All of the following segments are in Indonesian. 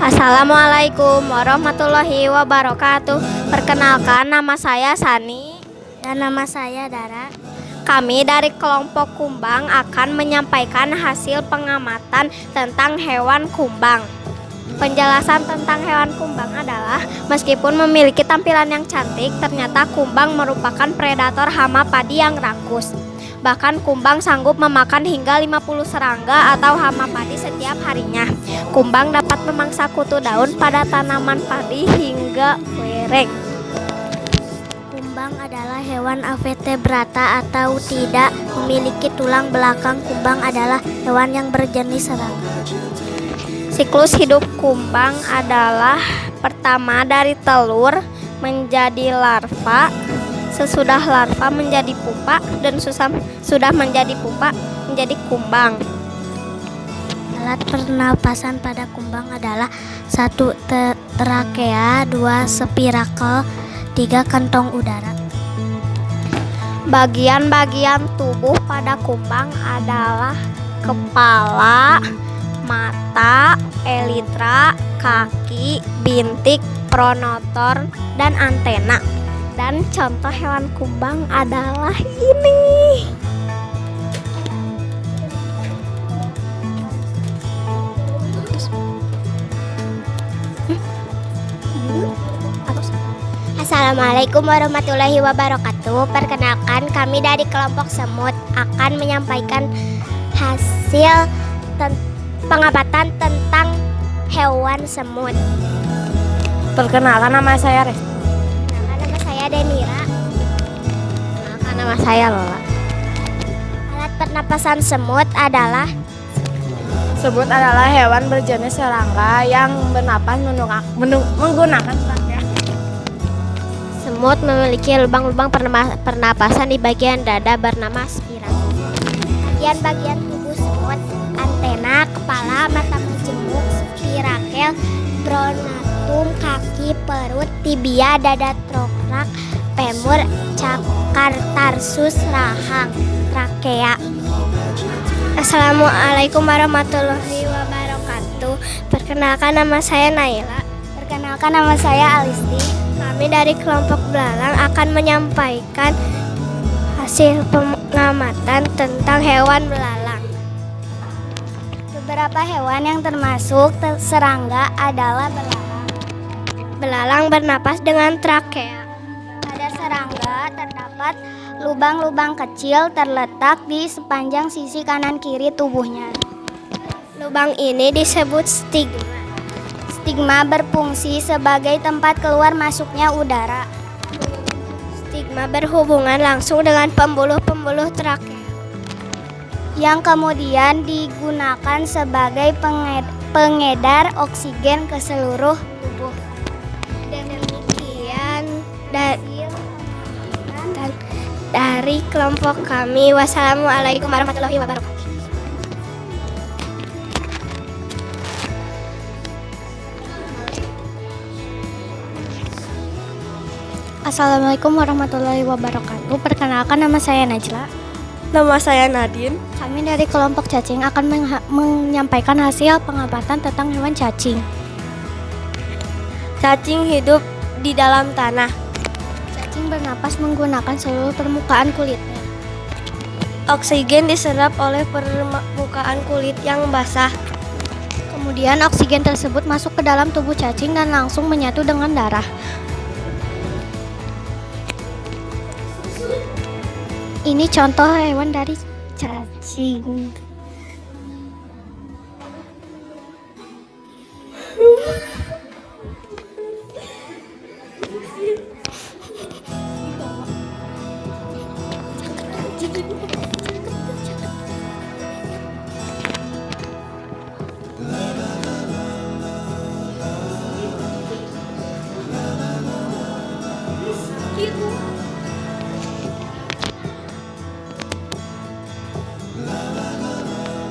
Assalamualaikum warahmatullahi wabarakatuh. Perkenalkan, nama saya Sani. Dan nama saya Dara. Kami dari kelompok kumbang akan menyampaikan hasil pengamatan tentang hewan kumbang. Penjelasan tentang hewan kumbang adalah, meskipun memiliki tampilan yang cantik, ternyata kumbang merupakan predator hama padi yang rakus. Bahkan kumbang sanggup memakan hingga 50 serangga atau hama padi setiap harinya. Kumbang dapat memangsa kutu daun pada tanaman padi hingga lereng. Kumbang adalah hewan avertebrata atau tidak memiliki tulang belakang. Kumbang adalah hewan yang berjenis serangga. Siklus hidup kumbang adalah pertama dari telur menjadi larva, sesudah larva menjadi pupa, dan sudah menjadi pupa menjadi kumbang. Alat pernapasan pada kumbang adalah 1 trakea, 2 spirakel, 3 kantong udara. Bagian-bagian tubuh pada kumbang adalah kepala, mata, elitra, kaki, bintik, pronotor, dan antena. Dan contoh hewan kumbang adalah ini. Assalamualaikum warahmatullahi wabarakatuh. Perkenalkan, kami dari kelompok semut akan menyampaikan hasil pengamatan tentang hewan semut. Perkenalkan, nama saya Res. Nama saya Denira. Perkenalkan, nama saya Lola. Alat pernapasan semut adalah hewan berjenis serangga yang bernapas menggunakan trachea. Semut memiliki lubang-lubang pernapasan di bagian dada bernama spirakel. bagian tubuh semut: antena, kepala, mata majemuk, spirakel, pronotum, kaki, perut, tibia, dada, torak, femur, cakar, tarsus, rahang, trakea. Assalamualaikum warahmatullahi wabarakatuh. Perkenalkan, nama saya Naila. Perkenalkan, nama saya Alisti. Kami dari kelompok belalang akan menyampaikan hasil pengamatan tentang hewan belalang. Beberapa hewan yang termasuk serangga adalah belalang. Belalang bernapas dengan trakea. Pada serangga terdapat lubang-lubang kecil terletak di sepanjang sisi kanan kiri tubuhnya. Lubang ini disebut stigma. Stigma berfungsi sebagai tempat keluar masuknya udara. Stigma berhubungan langsung dengan pembuluh-pembuluh trakea yang kemudian digunakan sebagai pengedar oksigen ke seluruh tubuh. Demikian dari kelompok kami. Wassalamualaikum warahmatullahi wabarakatuh. Assalamualaikum warahmatullahi wabarakatuh. Perkenalkan, nama saya Najla. Nama saya Nadine. Kami dari kelompok cacing akan menyampaikan hasil pengamatan tentang hewan cacing. Cacing hidup di dalam tanah. Cacing bernapas menggunakan seluruh permukaan kulitnya. Oksigen diserap oleh permukaan kulit yang basah. Kemudian oksigen tersebut masuk ke dalam tubuh cacing dan langsung menyatu dengan darah. Ini contoh hewan dari cacing.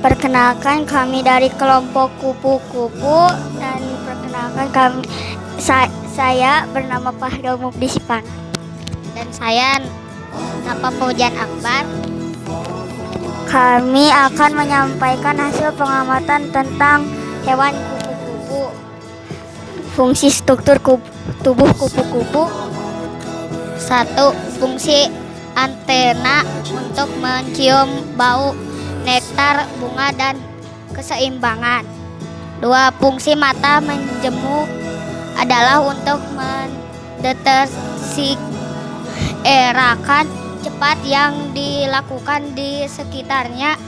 Perkenalkan, kami dari kelompok kupu-kupu, dan perkenalkan saya bernama Fahdul Mubdisipan. Dan saya Napa Faujan Akbar. Kami akan menyampaikan hasil pengamatan tentang hewan kupu-kupu. Fungsi struktur tubuh kupu-kupu. 1. Fungsi antena untuk mencium bau nektar bunga dan keseimbangan. 2. Fungsi mata menjemuk adalah untuk mendeteksi gerakan cepat yang dilakukan di sekitarnya,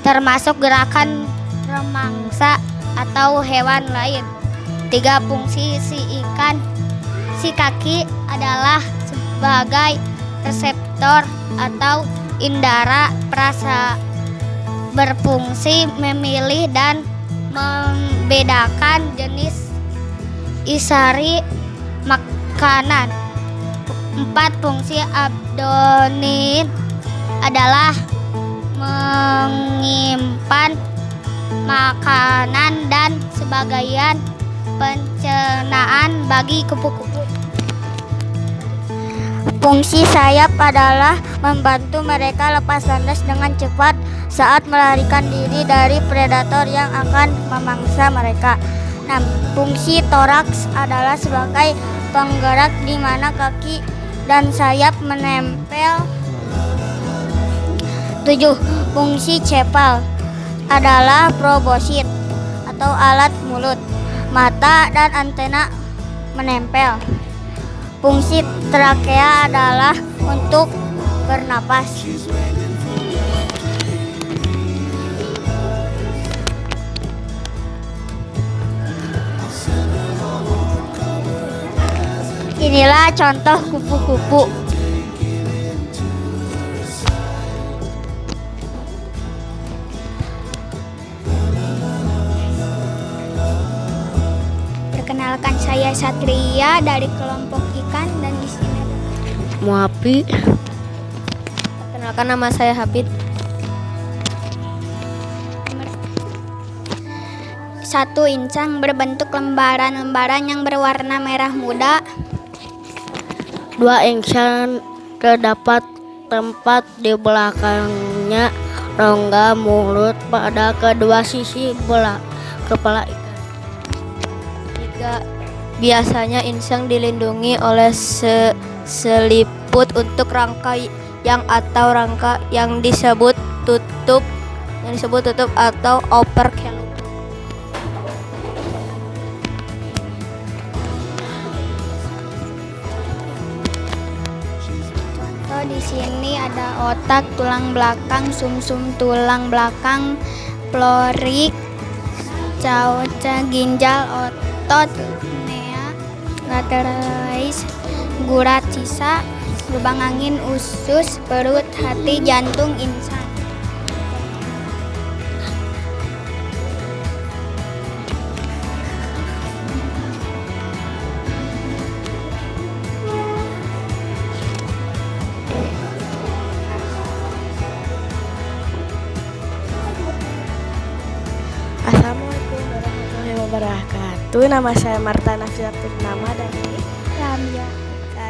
termasuk gerakan remangsa atau hewan lain. 3. Fungsi si kaki adalah sebagai reseptor atau indera perasa, berfungsi memilih dan membedakan jenis isari makanan. 4. Fungsi abdomen adalah menyimpan makanan dan sebagian pencernaan bagi kupu-kupu. Fungsi sayap adalah membantu mereka lepas landas dengan cepat saat melarikan diri dari predator yang akan memangsa mereka. 6. Fungsi toraks adalah sebagai penggerak di mana kaki dan sayap menempel. 7. Fungsi cepal adalah probosit atau alat mulut, mata, dan antena menempel. Fungsi trakea adalah untuk bernapas. Inilah contoh kupu-kupu. Perkenalkan, saya Satria dari kelompok ikan dan di sini Muapi. Perkenalkan, nama saya Habib. 1. Insang berbentuk lembaran-lembaran yang berwarna merah muda. 2. Insang terdapat tempat di belakangnya rongga mulut pada kedua sisi kepala ikan. 3. Biasanya insang dilindungi oleh seliput untuk rangka atau rangka yang disebut tutup atau operculum. Di sini ada otak, tulang belakang, sumsum tulang belakang, florik, cauca, ginjal, otot, nea, lateralis, gurat sisa, lubang angin, usus, perut, hati, jantung, insang. Assalamualaikum warahmatullahi wabarakatuh. Nama saya Marta Nafisatun Nama dan Lamia.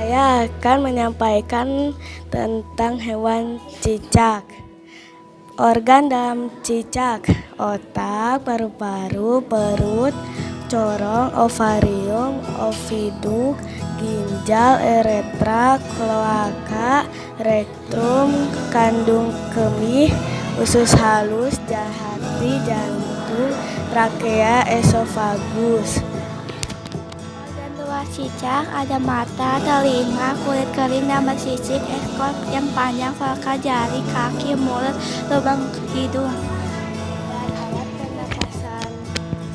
saya akan menyampaikan tentang hewan cicak. Organ dalam cicak: otak, paru-paru, perut, corong, ovarium, oviduk, ginjal, uretra, kloaka, rektum, kandung kemih, usus halus, hati, jantung, trakea, esofagus. Organ luar cicak ada mata, telinga, kulit kering dan bersisik, ekor yang panjang, fakal, jari, kaki, mulut, lubang hidung. Dan alat pernapasan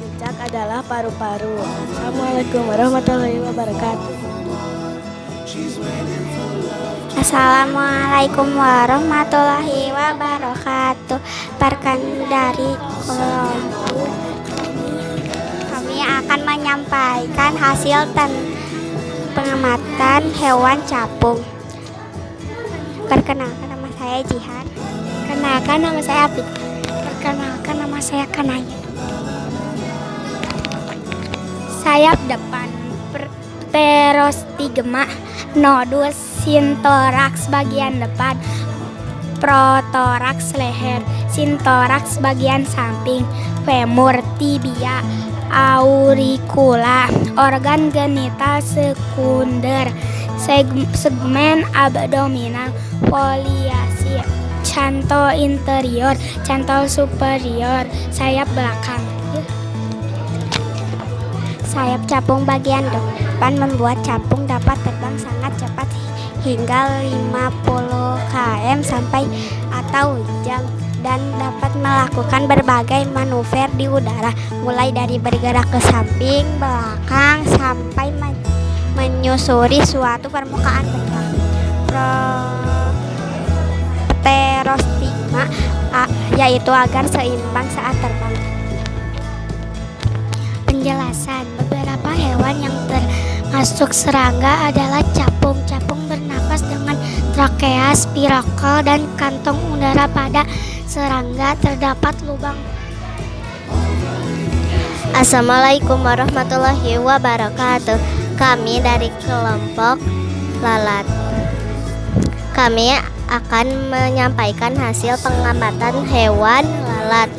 cicak adalah paru-paru. Assalamualaikum warahmatullahi wabarakatuh. Assalamualaikum warahmatullahi wabarakatuh. Perkenalkan, dari kelompok kami akan menyampaikan hasil pengamatan hewan capung. Perkenalkan, nama saya Jihan. Perkenalkan, nama saya Apik. Perkenalkan, nama saya Kanaya. Sayap depan, pterostigma, nodus, sintoraks bagian depan, protoraks leher, sintoraks bagian samping, femur, tibia, auricula, organ genital sekunder, segmen abdominal, foliasi, canto interior, canto superior, sayap belakang. Sayap capung bagian depan membuat capung dapat terbang sangat cepat hingga 50 km sampai atau jam dan dapat melakukan berbagai manuver di udara mulai dari bergerak ke samping, belakang sampai menyusuri suatu permukaan benda. Pterostigma yaitu agar seimbang saat terbang. Penjelasan: beberapa hewan yang termasuk serangga adalah capung. Capung bernapas dengan trakea, spirakel, dan kantong udara. Pada serangga terdapat lubang. Assalamualaikum warahmatullahi wabarakatuh. Kami dari kelompok lalat. Kami akan menyampaikan hasil pengamatan hewan lalat.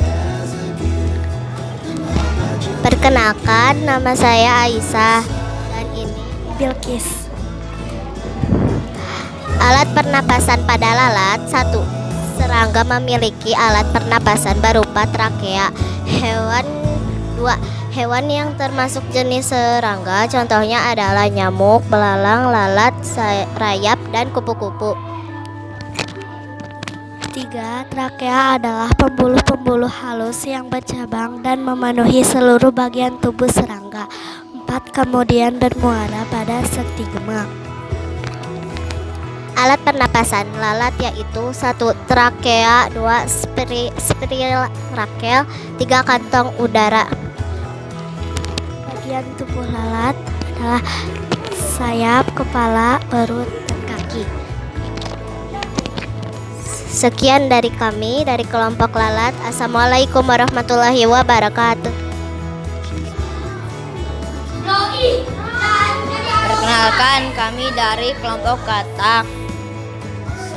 Perkenalkan, nama saya Aisyah dan ini Bilqis. Alat pernapasan pada lalat. 1. Serangga memiliki alat pernapasan berupa trakea. 2. Hewan yang termasuk jenis serangga contohnya adalah nyamuk, belalang, lalat, rayap, dan kupu-kupu. 3. Trakea adalah pembuluh-pembuluh halus yang bercabang dan memenuhi seluruh bagian tubuh serangga. 4. Kemudian bermuara pada stigma. Alat pernapasan lalat yaitu 1. Trakea, 2. Spirakel, 3. Kantong udara. Bagian tubuh lalat adalah sayap, kepala, perut, dan kaki. Sekian dari kami dari kelompok lalat. Assalamualaikum warahmatullahi wabarakatuh. Perkenalkan, kami dari kelompok katak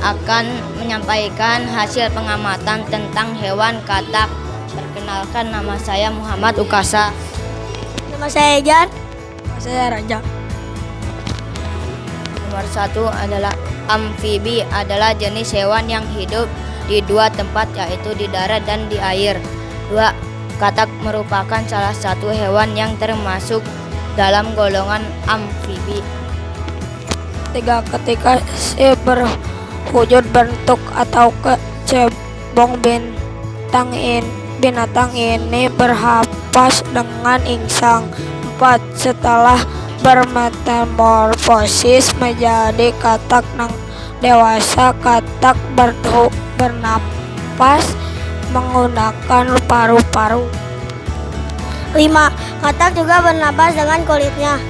akan menyampaikan hasil pengamatan tentang hewan katak. Perkenalkan, nama saya Muhammad Ukasa. Nama saya Jan. Nama saya Raja. Nomor 1 adalah amfibi, adalah jenis hewan yang hidup di dua tempat yaitu di darat dan di air. 2. Katak merupakan salah satu hewan yang termasuk dalam golongan amfibi. 3. Ketika si berwujud bentuk atau kecebong binatang ini berhapas dengan insang. 4. Setelah bermetamorfosis menjadi katak dewasa, katak bernapas menggunakan paru-paru. 5. Katak juga bernapas dengan kulitnya.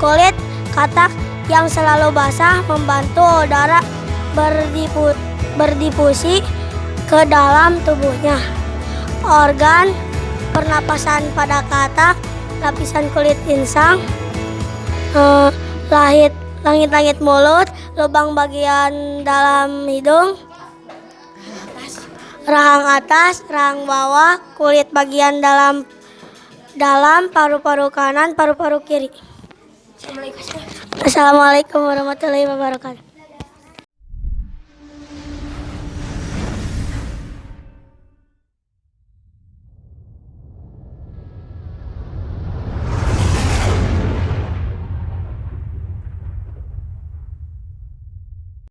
Kulit katak yang selalu basah membantu udara berdifusi ke dalam tubuhnya. Organ pernapasan pada katak: lapisan kulit insang, langit-langit mulut, lubang bagian dalam hidung, rahang atas, rahang bawah, kulit bagian dalam, paru-paru kanan, paru-paru kiri. Assalamualaikum warahmatullahi wabarakatuh.